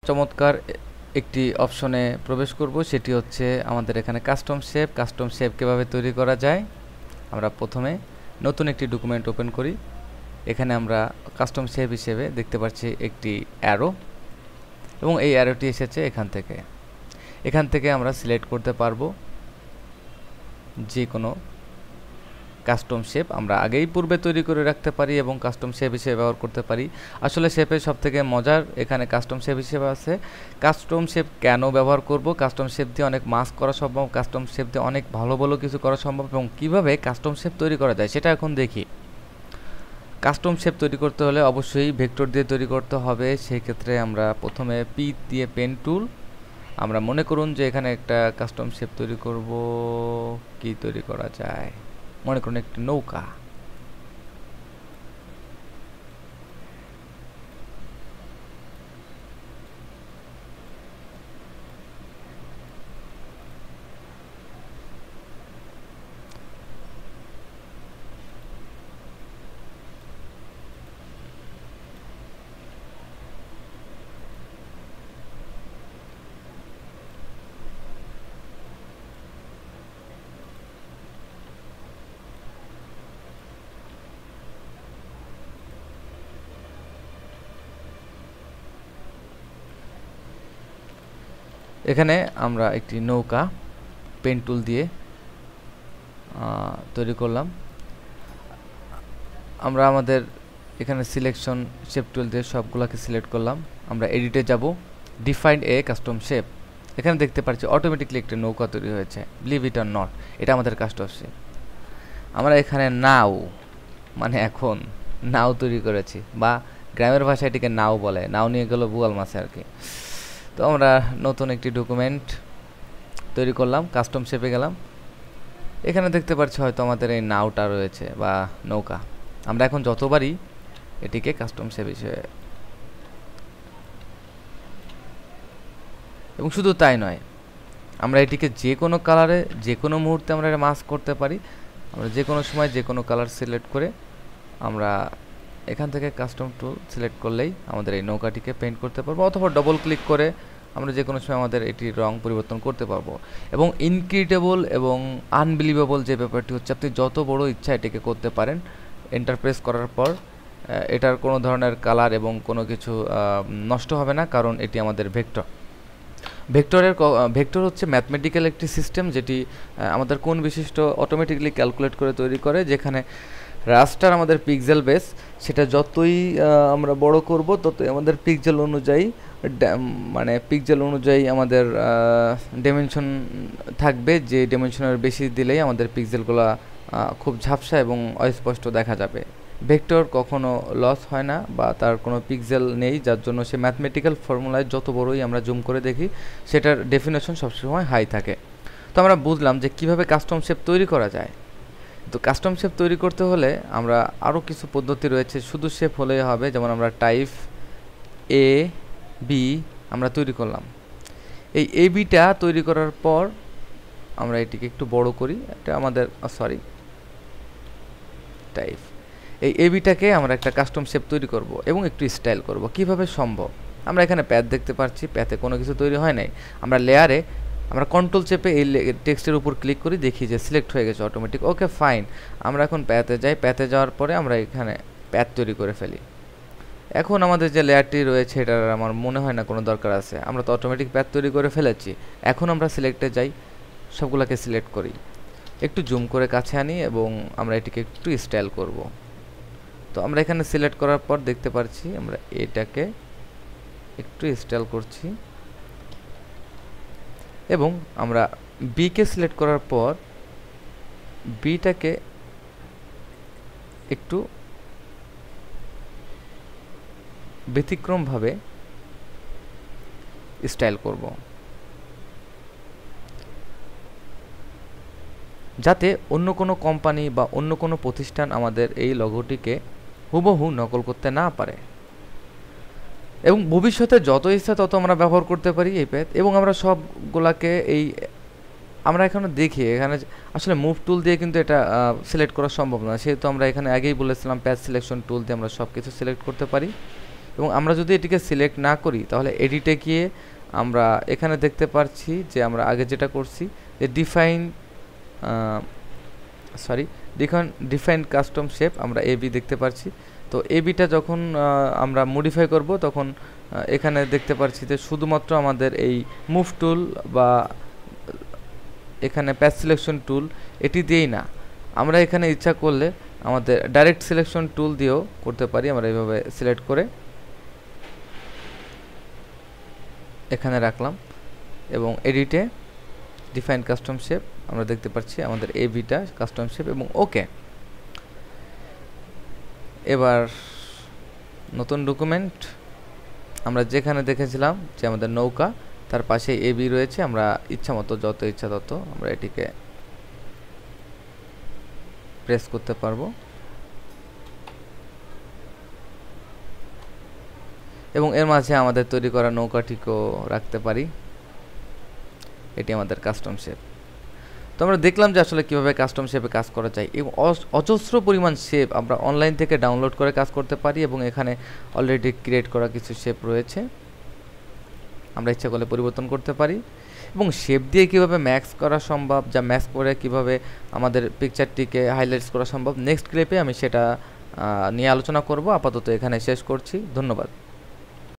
চমৎকার একটি অপশনে প্রবেশ করব, সেটি হচ্ছে আমাদের এখানে কাস্টম শেপ। কাস্টম শেপ কীভাবে তৈরি করা যায়, আমরা প্রথমে নতুন একটি ডকুমেন্ট ওপেন করি। এখানে আমরা কাস্টম শেপ হিসেবে দেখতে পাচ্ছি একটি অ্যারো, এবং এই অ্যারোটি এসেছে এখান থেকে আমরা সিলেক্ট করতে পারবো যে কোনো কাস্টম শেপ। আমরা আগেই পূর্বে তৈরি করে রাখতে পারি এবং কাস্টম শেপ হিসেবে ব্যবহার করতে পারি। আসলে শেপের সবথেকে মজার এখানে কাস্টম শেপ হিসেবে আছে। কাস্টম শেপ কেন ব্যবহার করব? কাস্টম শেপ দিয়ে অনেক মাস্ক করা সম্ভব, কাস্টম শেপ দিয়ে অনেক ভালো ভালো কিছু করা সম্ভব, এবং কিভাবে কাস্টম শেপ তৈরি করা যায় সেটা এখন দেখি। কাস্টম শেপ তৈরি করতে হলে অবশ্যই ভেক্টর দিয়ে তৈরি করতে হবে। সেই ক্ষেত্রে আমরা প্রথমে পি দিয়ে পেন টুল, আমরা মনে করুন যে এখানে একটা কাস্টম শেপ তৈরি করব। কি তৈরি করা যায়? মনে করুন একটি নৌকা। এখানে আমরা একটি নৌকা পেন টুল দিয়ে তৈরি করলাম। আমরা আমাদের এখানে সিলেকশন শেপ টুল দিয়ে সবগুলোকে সিলেক্ট করলাম। আমরা এডিটে যাব, ডিফাইন্ড এ কাস্টম শেপ। এখানে দেখতে পাচ্ছি অটোমেটিকলি একটা নৌকা তৈরি হয়েছে। বিলিভ ইট অর নট, এটা আমাদের কাস্টম শেপ। আমরা এখানে নাও মানে এখন নাও তৈরি করেছি, বা গ্রামের ভাষায় এটিকে নাও বলে। নাও নিয়ে গেল বুয়াল মাছে আর কি। তো আমরা নতুন একটি ডকুমেন্ট তৈরি করলাম, কাস্টম শেপে গেলাম। এখানে দেখতে পাচ্ছি হয়তো আমাদের এই নাওটা রয়েছে বা নৌকা। আমরা এখন যতবারই এটিকে কাস্টম শেপ হিসেবে, এবং শুধু তাই নয়, আমরা এটিকে যে কোনো কালারে যে কোনো মুহূর্তে আমরা এটা মাস্ক করতে পারি। আমরা যে কোনো সময় যে কোনো কালার সিলেক্ট করে আমরা এখান থেকে কাস্টম টুল সিলেক্ট করলেই আমাদের এই নৌকাটিকে পেইন্ট করতে পারবো, অথবা ডবল ক্লিক করে আমরা যে কোনো সময় আমাদের এটির রং পরিবর্তন করতে পারবো। এবং ইনক্রেডিবল এবং আনবিলিভেবল যে ব্যাপারটি হচ্ছে, আপনি যত বড় ইচ্ছা এটিকে করতে পারেন। এন্টার প্রেস করার পর এটার কোনো ধরনের কালার এবং কোনো কিছু নষ্ট হবে না, কারণ এটি আমাদের ভেক্টর। ভেক্টর হচ্ছে ম্যাথমেটিক্যাল একটি সিস্টেম, যেটি আমাদের কোণ বিশিষ্ট অটোমেটিকলি ক্যালকুলেট করে তৈরি করে, যেখানে রাস্টার আমাদের পিক্সেল বেস। সেটা যতই আমরা বড় করব ততই আমাদের পিক্সেল অনুযায়ী আমাদের ডাইমেনশন থাকবে, যে ডাইমেনশনের বেশি দিলেই আমাদের পিক্সেলগুলো খুব ঝাপসা এবং অস্পষ্ট দেখা যাবে। ভেক্টর কখনো লস হয় না বা তার কোনো পিক্সেল নেই, যার জন্য সে ম্যাথমেটিক্যাল ফর্মুলায় যত বড়ই আমরা জুম করে দেখি সেটার ডেফিনেশন সবসময় হাই থাকে। তো আমরা বুঝলাম যে কিভাবে কাস্টম শেপ তৈরি করা যায়। তো কাস্টম শেপ তৈরি করতে হলে আমরা আরও কিছু পদ্ধতি রয়েছে, শুধু শেপ হলেই হবে। যেমন আমরা টাইপ এ বি আমরা তৈরি করলাম। এই এ বিটা তৈরি করার পর আমরা এটিকে একটু বড় করি, এটা আমাদের টাইপ এই এ বিটাকে আমরা একটা কাস্টম শেপ তৈরি করব এবং একটু স্টাইল করব। কিভাবে সম্ভব? আমরা এখানে প্যাথ দেখতে পাচ্ছি, প্যাথে কোনো কিছু তৈরি হয় নাই। আমরা লেয়ারে আমরা কন্ট্রোল চেপে এই টেক্সটের উপর ক্লিক করি, দেখি যে সিলেক্ট হয়ে গেছে অটোমেটিক। ওকে ফাইন, আমরা এখন প্যাথে যাই। প্যাথে যাওয়ার পরে আমরা এখানে প্যাথ তৈরি করে ফেলি। এখন আমাদের যে লেয়ারটি রয়েছে এটার আমার মনে হয় না কোনো দরকার আছে, আমরা তো অটোমেটিক প্যাথ তৈরি করে ফেলেছি। এখন আমরা সিলেক্টে যাই, সবগুলোকে সিলেক্ট করি, একটু জুম করে কাছে আনি এবং আমরা এটিকে একটু স্টাইল করব। তো আমরা এখানে সিলেক্ট করার পর দেখতে পাচ্ছি আমরা এটাকে একটু স্টাইল করছি, এবং আমরা বিকে সিলেক্ট করার পর বিটাকে একটু ব্যতিক্রমভাবে স্টাইল করব, যাতে অন্য কোনো কোম্পানি বা অন্য কোনো প্রতিষ্ঠান আমাদের এই লোগোটিকে হুবহু নকল করতে না পারে। এবং ভবিষ্যতে যত ইচ্ছা তত আমরা ব্যবহার করতে পারি এই প্যাথ। এবং আমরা সবগুলাকে আমরা এখানে দেখি, এখানে আসলে মুভ টুল দিয়ে কিন্তু এটা সিলেক্ট করা সম্ভব না, সেহেতু আমরা এখানে আগেই বলেছিলাম প্যাথ সিলেকশন টুল দিয়ে আমরা সব কিছু সিলেক্ট করতে পারি। এবং আমরা যদি এটিকে সিলেক্ট না করি তাহলে এডিটে গিয়ে আমরা এখানে দেখতে পাচ্ছি যে আমরা আগে যেটা করছি যে ডিফাইন কাস্টম শেপ আমরা এবি দেখতে পাচ্ছি। তো এবিটা যখন আমরা মডিফাই করব তখন এখানে দেখতে পাচ্ছি যে শুধুমাত্র আমাদের এই মুভ টুল বা এখানে প্যাচ সিলেকশন টুল এটি দিয়েই না, আমরা এখানে ইচ্ছা করলে আমাদের ডাইরেক্ট সিলেকশন টুল দিয়েও করতে পারি। আমরা এইভাবে সিলেক্ট করে এখানে রাখলাম এবং এডিটে ডিফাইন কাস্টম শেপ আমরা দেখতে পাচ্ছি আমাদের এবিটা কাস্টম শেপ এবং ওকে। এবার নতুন ডকুমেন্ট আমরা যেখানে দেখেছিলাম যে আমাদের নৌকা তার পাশে এবি রয়েছে, আমরা ইচ্ছা মতো যত ইচ্ছা তত আমরা এটিকে প্রেস করতে পারবো এবং এর মাঝে আমাদের তৈরি করা নৌকাটিকেও রাখতে পারি। এটি আমাদের কাস্টম শেপ। তো আমরা দেখলাম যে আসলে কীভাবে কাস্টম শেপে কাজ করা যায় এবং অজস্র পরিমাণ শেপ আমরা অনলাইন থেকে ডাউনলোড করে কাজ করতে পারি এবং এখানে অলরেডি ক্রিয়েট করা কিছু শেপ রয়েছে, আমরা ইচ্ছা করলে পরিবর্তন করতে পারি। এবং শেপ দিয়ে কীভাবে ম্যাক্স করা সম্ভব, যা ম্যাক্স করে কীভাবে আমাদের পিকচারটিকে হাইলাইটস করা সম্ভব, নেক্সট ক্লিপে আমি সেটা নিয়ে আলোচনা করব। আপাতত এখানে শেষ করছি, ধন্যবাদ।